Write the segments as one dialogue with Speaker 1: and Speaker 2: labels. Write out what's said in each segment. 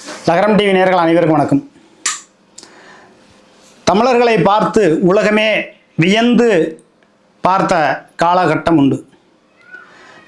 Speaker 1: நகரம் டிவி நேயர்கள் அனைவருக்கும் வணக்கம். தமிழர்களை பார்த்து உலகமே வியந்து பார்த்த காலகட்டம் உண்டு.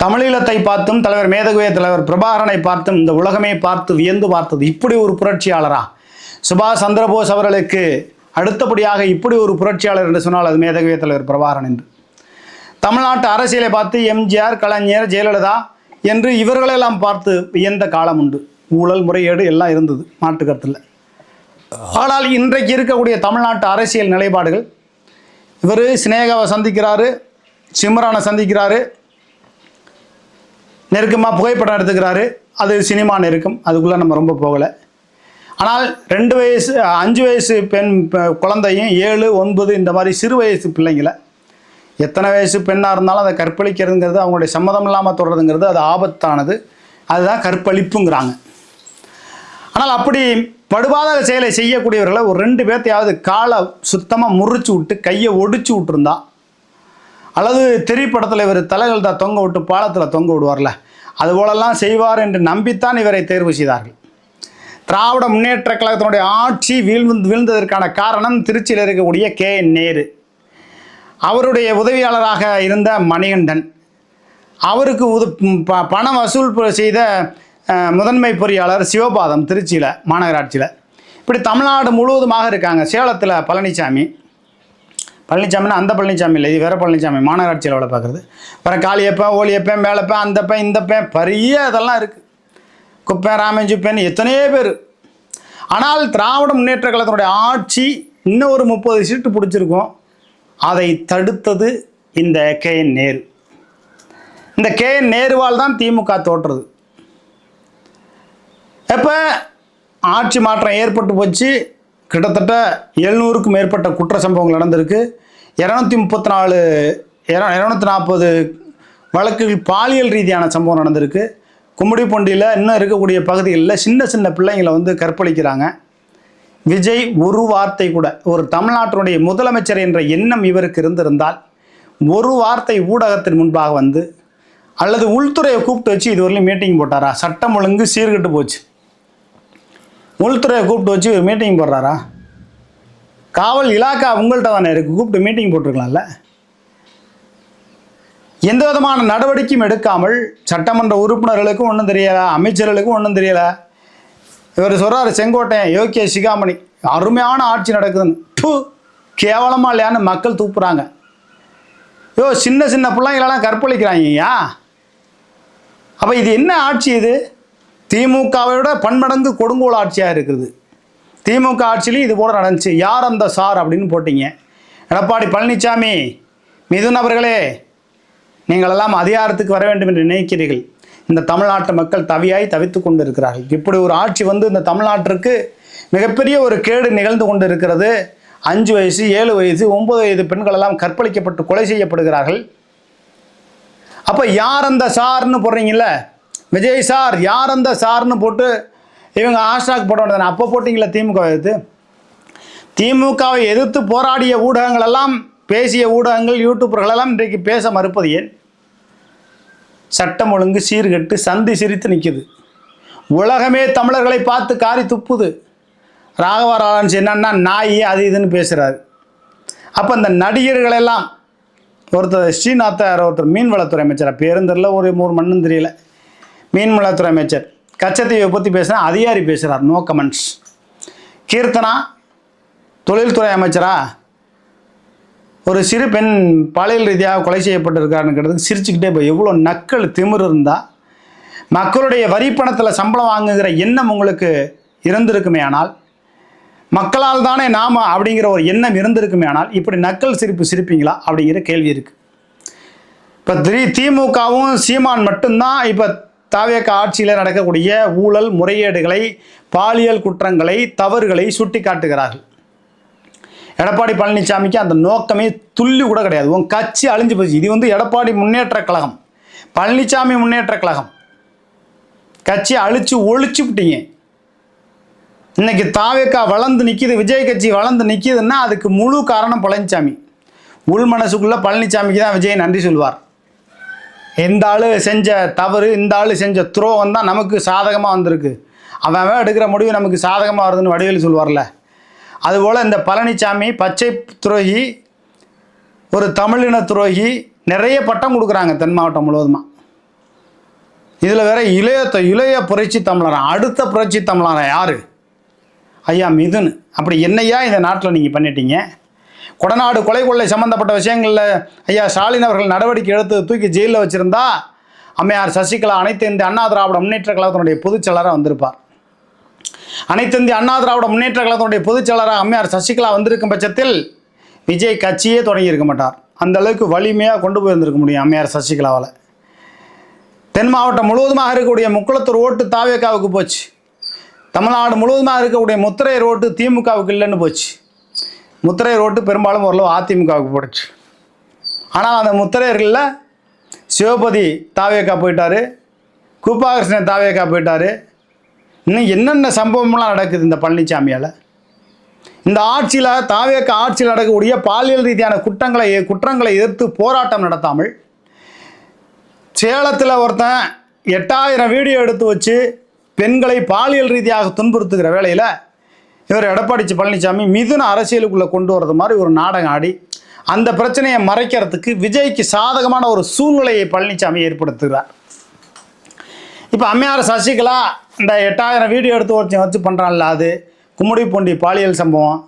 Speaker 1: தமிழீழத்தை பார்த்தும் தலைவர் மேதகுவே தலைவர் பிரபாகரனை பார்த்தும் இந்த உலகமே பார்த்து வியந்து பார்த்தது. இப்படி ஒரு புரட்சியாளரா? சுபாஷ் சந்திரபோஸ் அவர்களுக்கு அடுத்தபடியாக இப்படி ஒரு புரட்சியாளர் என்று சொன்னால் அது மேதகுவே தலைவர் பிரபாகரன் என்று. தமிழ்நாட்டு அரசியலை பார்த்து எம்ஜிஆர், கலைஞர், ஜெயலலிதா என்று இவர்களெல்லாம் பார்த்து வியந்த காலம் உண்டு. ஊழல், முறைகேடு எல்லாம் இருந்தது, மாற்று கருத்தில். ஆனால் இன்றைக்கு இருக்கக்கூடிய தமிழ்நாட்டு அரசியல் நிலைப்பாடுகள், இவர் சினேகாவை சந்திக்கிறாரு, சிம்ரானை சந்திக்கிறாரு, நெருக்கமாக புகைப்படம் எடுத்துக்கிறாரு. அது சினிமா நெருக்கம், அதுக்குள்ளே நம்ம ரொம்ப போகலை. ஆனால் 2 வயசு 5 வயசு பெண் குழந்தையும் 7, 9 இந்த மாதிரி சிறு வயசு பிள்ளைங்களை, எத்தனை வயசு பெண்ணாக இருந்தாலும் அதை கற்பழிக்கிறதுங்கிறது, அவங்களுடைய சம்மதம் இல்லாமல் தொடர்றதுங்கிறது அது ஆபத்தானது. அதுதான் கற்பழிப்புங்கிறாங்க. ஆனால் அப்படி படுபாதக செயலை செய்யக்கூடியவர்களை ஒரு 2 பேர்த்தையாவது காலை சுத்தமாக முறிச்சு விட்டு கையை ஒடிச்சு விட்டுருந்தா, அல்லது திரைப்படத்தில் இவர் தலைகள் தான் தொங்க விட்டு பாலத்தில் தொங்க விடுவார்ல, அதுபோலெல்லாம் செய்வார் என்று நம்பித்தான் இவரை தேர்வு செய்தார்கள். திராவிட முன்னேற்ற கழகத்தினுடைய ஆட்சி வீழ்ந்ததற்கான காரணம் திருச்சியில் இருக்கக்கூடிய KN நேரு, அவருடைய உதவியாளராக இருந்த மணிகண்டன், அவருக்கு பணம் வசூல் செய்த முதன்மை பொறியாளர் சிவபாதம் திருச்சியில் மாநகராட்சியில். இப்படி தமிழ்நாடு முழுவதுமாக இருக்காங்க. சேலத்தில் பழனிசாமின்னா அந்த பழனிசாமி இல்லை, இது வேறு பழனிசாமி, மாநகராட்சியில் வேலை பார்க்குறது. அப்புறம் காளியப்பன், ஓலியப்பன், மேலப்பன், அந்தப்பன், இந்தப்பன், பெரிய இதெல்லாம் இருக்குது. குப்பேன், ராமஞ்சுப்பேன், எத்தனையோ பேர். ஆனால் திராவிட முன்னேற்ற கழகத்தினுடைய ஆட்சி இன்னும் ஒரு 30 சீட்டு பிடிச்சிருக்கும். அதை தடுத்தது இந்த KN நேரு. இந்த KN நேருவால் தான் திமுக தோற்றுறது. இப்போ ஆட்சி மாற்றம் ஏற்பட்டு போச்சு. கிட்டத்தட்ட 700க்கும் மேற்பட்ட குற்ற சம்பவங்கள் நடந்திருக்கு. 240 வழக்குகள் பாலியல் ரீதியான சம்பவம் நடந்திருக்கு. கும்மிடிப்பூண்டியில் இன்னும் இருக்கக்கூடிய பகுதிகளில் சின்ன சின்ன பிள்ளைங்களை வந்து கற்பழிக்கிறாங்க. விஜய் ஒரு வார்த்தை கூட, ஒரு தமிழ்நாட்டினுடைய முதலமைச்சர் என்ற எண்ணம் இவருக்கு இருந்திருந்தால் ஒரு வார்த்தை ஊடகத்தின் முன்பாக வந்து, அல்லது உள்துறையை கூப்பிட்டு வச்சு இதுவரையிலும் மீட்டிங் போட்டாரா? சட்டம் ஒழுங்கு சீர்கெட்டு போச்சு, உள்துறையை கூப்பிட்டு வச்சு ஒரு மீட்டிங் போடுறாரா? காவல் இலாக்கா உங்கள்கிட்ட தானே இருக்குது, கூப்பிட்டு மீட்டிங் போட்டிருக்கலாம்ல. எந்த விதமான நடவடிக்கையும் எடுக்காமல் சட்டமன்ற உறுப்பினர்களுக்கும் ஒன்றும் தெரியலை, அமைச்சர்களுக்கும் ஒன்றும் தெரியலை. இவர் சொல்கிறார் செங்கோட்டையன் யோகே சிகாமணி அருமையான ஆட்சி நடக்குதுன்னு. கேவலமாக இல்லையான்னு மக்கள் தூப்புறாங்க. சின்ன சின்ன பிள்ளைங்களெல்லாம் கற்பழிக்கிறாங்கய்யா. அப்போ இது என்ன ஆட்சி? இது திமுகவை விட பன்மடங்கு கொடுங்கோல் ஆட்சியாக இருக்குது. திமுக ஆட்சியிலையும் இது போல நடந்துச்சு. யார் அந்த சார் அப்படின்னு போட்டிங்க. எடப்பாடி பழனிசாமி, மிதுன் அவர்களே, நீங்களெல்லாம் அதிகாரத்துக்கு வர வேண்டும் என்று நினைக்கிறீர்கள். இந்த தமிழ்நாட்டு மக்கள் தவித்து கொண்டு இருக்கிறார்கள். இப்படி ஒரு ஆட்சி வந்து இந்த தமிழ்நாட்டிற்கு மிகப்பெரிய ஒரு கேடு நிகழ்ந்து கொண்டு இருக்கிறது. 5 வயசு 7 வயசு 9 வயது பெண்களெல்லாம் கற்பழிக்கப்பட்டு கொலை செய்யப்படுகிறார்கள். அப்போ யார் அந்த சார்னு போடுறீங்கல்ல, விஜய் சார் யார் அந்த சார்னு போட்டு இவங்க ஹேஷ்டாக் போட வேண்டியது. அப்போ போட்டிங்களா திமுகவை எதிர்த்து போராடிய ஊடகங்கள் எல்லாம், பேசிய ஊடகங்கள், யூடியூபர்கள் எல்லாம் இன்றைக்கு பேச மறுப்பது ஏன்? சட்டம் ஒழுங்கு சீர்கெட்டு சந்தி சிரித்து நிற்குது. உலகமே தமிழர்களை பார்த்து காரி துப்புது. ராகவராஜன் என்னன்னா நாய் அது இதுன்னு பேசுகிறாரு. அப்போ இந்த நடிகர்களெல்லாம், ஒருத்தர் ஸ்ரீநாத்தார், ஒருத்தர் மீன்வளத்துறை அமைச்சர், பேருந்தரில் ஒரு மண்ணும் தெரியல, மீன்வளத்துறை அமைச்சர், கச்சத்தீவை பற்றி பேசுனா அதிகாரி பேசுகிறார், நோ கமெண்ட்ஸ். கீர்த்தனா தொழில்துறை அமைச்சரா, ஒரு சிறு பெண் பாலியல் ரீதியாக கொலை செய்யப்பட்டிருக்காருன்னு சிரிச்சுக்கிட்டே போய், எவ்வளோ நக்கல் திமிர் இருந்தால் மக்களுடைய வரி பணத்தில் சம்பளம் வாங்குகிற எண்ணம் உங்களுக்கு இருந்திருக்குமே ஆனால், மக்களால் தானே நாம அப்படிங்கிற ஒரு எண்ணம் இருந்திருக்குமே ஆனால், இப்படி நக்கல் சிரிப்பு சிரிப்பீங்களா அப்படிங்கிற கேள்வி இருக்குது. இப்போ திமுகவும் சீமான் மட்டும்தான் இப்போ தாவேக ஆட்சியில் நடக்கக்கூடிய ஊழல், முறைகேடுகளை, பாலியல் குற்றங்களை, தவறுகளை சுட்டி காட்டுகிறார்கள். எடப்பாடி பழனிசாமிக்கு அந்த நோக்கமே துள்ளி கூட கிடையாது. உன் கட்சி அழிஞ்சு போச்சு. இது வந்து எடப்பாடி முன்னேற்ற கழகம், பழனிசாமி முன்னேற்ற கழகம். கட்சி அழிச்சு ஒழிச்சு விட்டீங்க. இன்னைக்கு தாவேகா வளர்ந்து நிற்கிது, விஜய் கட்சி வளர்ந்து நிற்கிதுன்னா அதுக்கு முழு காரணம் பழனிசாமி. உள் மனசுக்குள்ளே பழனிசாமிக்கு தான் விஜய் நன்றி சொல்வார். இந்த ஆள் செஞ்ச தவறு, இந்த ஆள் செஞ்ச துரோகம் தான் நமக்கு சாதகமாக வந்திருக்கு. அவன் எடுக்கிற முடிவு நமக்கு சாதகமாக வருதுன்னு வடிவேலு சொல்லுவார்ல, அதுபோல் இந்த பழனிசாமி பச்சை துரோகி, ஒரு தமிழின துரோகி, நிறைய பட்டம் கொடுக்குறாங்க தென் மாவட்டம் முழுவதுமா. இதில் வேற இளைய புரட்சி தமிழரா, அடுத்த புரட்சி தமிழரா யார்? ஐயா மிதுன். அப்படி என்னையா இந்த நாட்டில் நீங்கள் பண்ணிட்டீங்க? கொடநாடு கொலை கொள்ளை சம்மந்தப்பட்ட விஷயங்களில் ஐயா ஸ்டாலின் அவர்கள் நடவடிக்கை எடுத்து தூக்கி ஜெயிலில் வச்சுருந்தா அம்மையார் சசிகலா அனைத்து இந்திய அண்ணா திராவிட முன்னேற்ற கழகத்தினுடைய பொதுச்செயலராக வந்திருப்பார். அனைத்து இந்திய அண்ணா திராவிட முன்னேற்ற கழகத்தினுடைய பொதுச்செயலராக அம்மையார் சசிகலா வந்திருக்கும் பட்சத்தில் விஜய் கட்சியே தொடங்கியிருக்க மாட்டார். அந்த அளவுக்கு வலிமையாக கொண்டு போயிருந்திருக்க முடியும் அம்மையார் சசிகலாவால். தென் மாவட்டம் முழுவதுமாக இருக்கக்கூடிய முக்குளத்தூர் ஓட்டு தாவேகாவுக்கு போச்சு. தமிழ்நாடு முழுவதுமாக இருக்கக்கூடிய முத்திரையர் ஓட்டு திமுகவுக்கு இல்லைன்னு போச்சு. முத்திரையர் ஓட்டு பெரும்பாலும் ஓரளவு அதிமுகவுக்கு போடுச்சு. ஆனால் அந்த முத்திரையர்களில் சிவபதி தாவேகா போயிட்டார், கூப்பாகிருஷ்ணன் தாவேகா போயிட்டார். இன்னும் என்னென்ன சம்பவம்லாம் நடக்குது இந்த பழனிசாமியால். இந்த ஆட்சியில் தாவேகா ஆட்சியில் நடக்கக்கூடிய பாலியல் ரீதியான குற்றங்களை எதிர்த்து போராட்டம் நடத்தாமல் சேலத்தில் ஒருத்தன் 8000 வீடியோ எடுத்து வச்சு பெண்களை பாலியல் ரீதியாக துன்புறுத்துகிற வேளையில் இவர் எடப்பாடி பழனிசாமி மிதுன அரசியலுக்குள்ளே கொண்டு வரது மாதிரி ஒரு நாடகம் ஆடி அந்த பிரச்சனையை மறைக்கிறதுக்கு விஜய்க்கு சாதகமான ஒரு சூழ்நிலையை பழனிசாமி ஏற்படுத்துகிறார். இப்போ அம்மையார் சசிகலா இந்த 8000 வீடியோ எடுத்து வச்சு பண்ணுறான்ல, அது கும்மிடிப்பூண்டி பாலியல் சம்பவம்,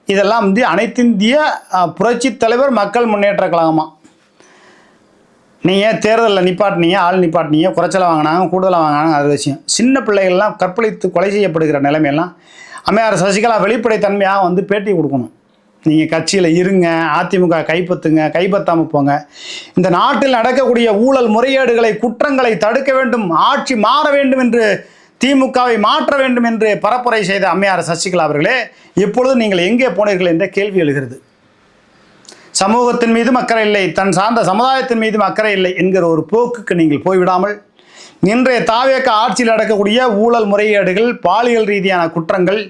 Speaker 1: இதெல்லாம் வந்து அனைத்திந்திய புரட்சி தலைவர் மக்கள் முன்னேற்ற கழகமாக நீங்கள் தேர்தலில் நிப்பாட்டினீங்க, ஆள் நிப்பாட்டினீங்க, குறைச்சலை வாங்கினாங்க, கூடுதலாக வாங்கினாங்க, அது விஷயம். சின்ன பிள்ளைகள்லாம் கற்பழித்து கொலை செய்யப்படுகிற நிலைமையெல்லாம் அம்மையார் சசிகலா வெளிப்படைத்தன்மையாக வந்து பேட்டி கொடுக்கணும். நீங்கள் கட்சியில் இருங்க, அதிமுக கைப்பற்றாமல் போங்க, இந்த நாட்டில் நடக்கக்கூடிய ஊழல் முறைகேடுகளை குற்றங்களை தடுக்க வேண்டும், ஆட்சி மாற வேண்டும் என்று திமுகவை மாற்ற வேண்டும் என்று பரப்புரை செய்த அம்மையார் சசிகலா அவர்களே, இப்பொழுது நீங்கள் எங்கே போனீர்கள் என்ற கேள்வி எழுகிறது. சமூகத்தின் மீதும் அக்கறை இல்லை, தன் சார்ந்த சமுதாயத்தின் மீதும் அக்கறை இல்லை என்கிற ஒரு போக்குக்கு நீங்கள் போய்விடாமல் இன்றைய தாவேக ஆட்சியில் நடக்கக்கூடிய ஊழல் முறைகேடுகள், பாலியல் ரீதியான குற்றங்கள்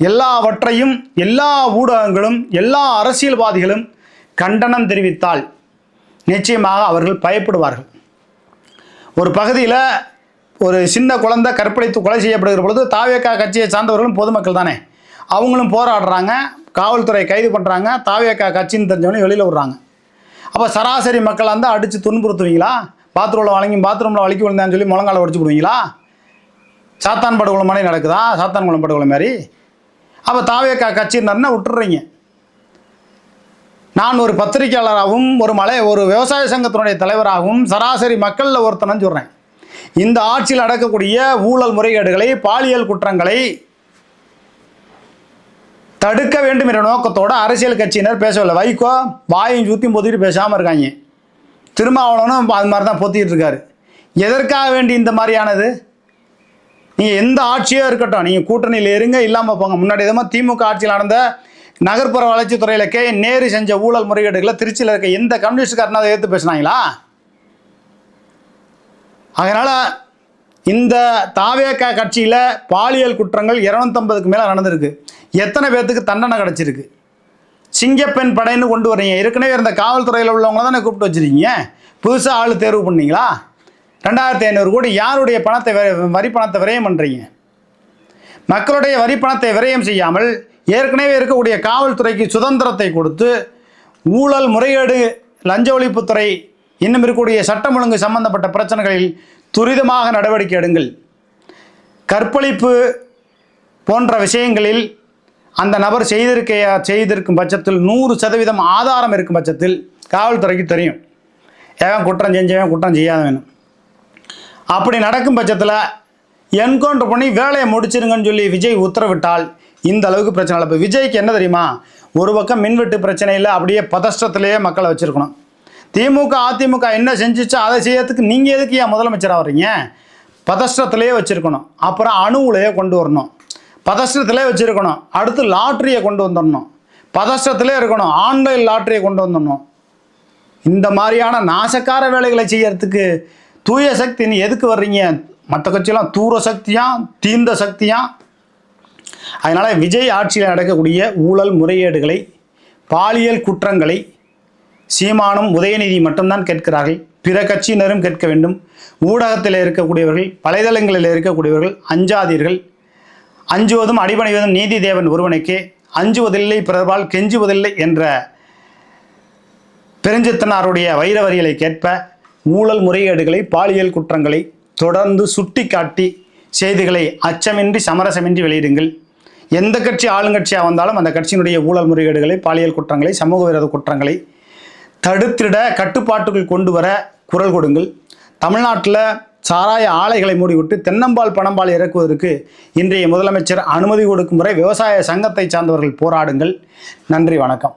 Speaker 1: எல்லாவற்றையும் எல்லா ஊடகங்களும் எல்லா அரசியல்வாதிகளும் கண்டனம் தெரிவித்தால் நிச்சயமாக அவர்கள் பயப்படுவார்கள். ஒரு பகுதியில் ஒரு சின்ன குழந்தை கற்பழித்து கொலை செய்யப்படுகிற பொழுது தாவேகா கட்சியை சார்ந்தவர்களும் பொதுமக்கள் தானே, அவங்களும் போராடுறாங்க, காவல்துறை கைது பண்ணுறாங்க, தாவேகா கட்சின்னு தெரிஞ்சவனே வெளியில் விடுறாங்க. அப்போ சராசரி மக்கள் வந்து அடித்து துன்புறுத்துவீங்களா? பாத்ரூமில் வலிக்கி விழுந்தான்னு சொல்லி முழங்கால உடச்சி விடுவீங்களா? சாத்தான் படுகொலை மாதிரி நடக்குதா? சாத்தான் குளம் படுகொலை மாதிரி. அப்போ தாவேகா கட்சின்னு விட்டுறீங்க. நான் ஒரு பத்திரிகையாளராகவும் ஒரு விவசாய சங்கத்தினுடைய தலைவராகவும் சராசரி மக்களில் ஒருத்தனன்னு சொல்கிறேன். இந்த ஆட்சியில் நடக்கக்கூடிய ஊழல் முறைகேடுகளை, பாலியல் குற்றங்களை தடுக்க வேண்டும் என்ற நோக்கத்தோடு அரசியல் கட்சியினர் பேசவில்லை. வைகோ வாயும் சுற்றி பொத்திட்டு பேசாமல் இருக்காங்க. திருமாவளவனும் அது மாதிரி தான் பொத்திக்கிட்டு இருக்காரு. எதற்காக வேண்டி இந்த மாதிரியானது? நீங்கள் எந்த ஆட்சியோ இருக்கட்டும், நீங்கள் கூட்டணியில் இருங்க, இல்லாமல் போங்க. முன்னாடி எதுவும் திமுக ஆட்சியில் நடந்த நகர்ப்புற வளர்ச்சித்துறையில் நேரு செஞ்ச ஊழல் முறைகேடுகளை திருச்சியில் இருக்க எந்த கம்யூனிஸ்ட்காரனா அதை எடுத்து பேசினாங்களா? அதனால் இந்த தாவேகா கட்சியில் பாலியல் குற்றங்கள் 250க்கு மேலே நடந்திருக்கு. எத்தனை பேர்த்துக்கு தண்டனை கிடச்சிருக்கு? சிங்கப்பெண் படைன்னு கொண்டு வரீங்க. ஏற்கனவே இருந்த காவல்துறையில் உள்ளவங்க தானே கூப்பிட்டு வச்சுருக்கீங்க. புதுசாக ஆள் தேர்வு பண்ணீங்களா? 2500 கோடி யாருடைய பணத்தை வரி பணத்தை விரயம் பண்ணுறீங்க? மக்களுடைய வரி பணத்தை விரயம் செய்யாமல் ஏற்கனவே இருக்கக்கூடிய காவல்துறைக்கு சுதந்திரத்தை கொடுத்து ஊழல் முறைகேடு லஞ்ச ஒழிப்புத்துறை இன்னும் இருக்கக்கூடிய சட்டம் ஒழுங்கு சம்பந்தப்பட்ட பிரச்சனைகளில் துரிதமாக நடவடிக்கை எடுங்கள். கற்பழிப்பு போன்ற விஷயங்களில் அந்த நபர் செய்திருக்கும் பட்சத்தில் 100% ஆதாரம் இருக்கும் பட்சத்தில் காவல்துறைக்கு தெரியும் ஏன் குற்றம் செஞ்சவன் குற்றம் செய்யாதவன். அப்படி நடக்கும் பட்சத்தில் என்கவுண்டர் பண்ணி வேலையை முடிச்சிருங்கன்னு சொல்லி விஜய் உத்தரவிட்டால் இந்த அளவுக்கு பிரச்சனை இல்லை. இப்போ விஜய்க்கு என்ன தெரியுமா, ஒரு பக்கம் மின்வெட்டு பிரச்சனையில் அப்படியே பதஷ்டத்திலேயே மக்களை வச்சுருக்கணும். திமுக அதிமுக என்ன செஞ்சிச்சோ அதை செய்யறதுக்கு நீங்கள் எதுக்கு ஏன் முதலமைச்சராக வர்றீங்க? பதஷ்டத்திலே வச்சுருக்கணும். அப்புறம் அணு உலையை கொண்டு வரணும், பதஷ்டத்திலே வச்சுருக்கணும். அடுத்து லாட்ரியை கொண்டு வந்துடணும், பதஷ்டத்திலே இருக்கணும். ஆன்லைன் லாட்ரியை கொண்டு வந்துடணும். இந்த மாதிரியான நாசக்கார வேலைகளை செய்யறதுக்கு தூய சக்தி நீ எதுக்கு வர்றீங்க? மற்ற கட்சியெல்லாம் தூர சக்தியாக தீந்த சக்தியாக. அதனால் விஜய் ஆட்சியில் நடக்கக்கூடிய ஊழல் முறைகேடுகளை, பாலியல் குற்றங்களை சீமானும் உதயநிதி மட்டும்தான் கேட்கிறார்கள். பிற கட்சியினரும் கேட்க வேண்டும். ஊடகத்தில் இருக்கக்கூடியவர்கள், வலைதளங்களில் இருக்கக்கூடியவர்கள் அஞ்சாதீர்கள். அஞ்சுவதும் அடிபணிவதும் நீதி தேவன் ஒருவனுக்கே. அஞ்சுவதில்லை பிறர்பால் கெஞ்சுவதில்லை என்ற பெருஞ்சித்தனாருடைய வைர வரிகளை கேட்ப ஊழல் முறைகேடுகளை, பாலியல் குற்றங்களை தொடர்ந்து சுட்டி காட்டி செய்திகளை அச்சமின்றி சமரசமின்றி வெளியிடுங்கள். எந்த கட்சி ஆளுங்கட்சியாக வந்தாலும் அந்த கட்சியினுடைய ஊழல் முறைகேடுகளை, பாலியல் குற்றங்களை, சமூக விரோத குற்றங்களை தடுத்திட, கட்டுப்பாட்டுக்குள் கொண்டு வர குரல் கொடுங்கள். தமிழ்நாட்டில் சாராய ஆலைகளை மூடிவிட்டு தென்னம்பால் பணம்பால் இறக்குவதற்கு இன்றைய முதலமைச்சர் அனுமதி கொடுக்கும் முறை விவசாய சங்கத்தை சார்ந்தவர்கள் போராடுங்கள். நன்றி, வணக்கம்.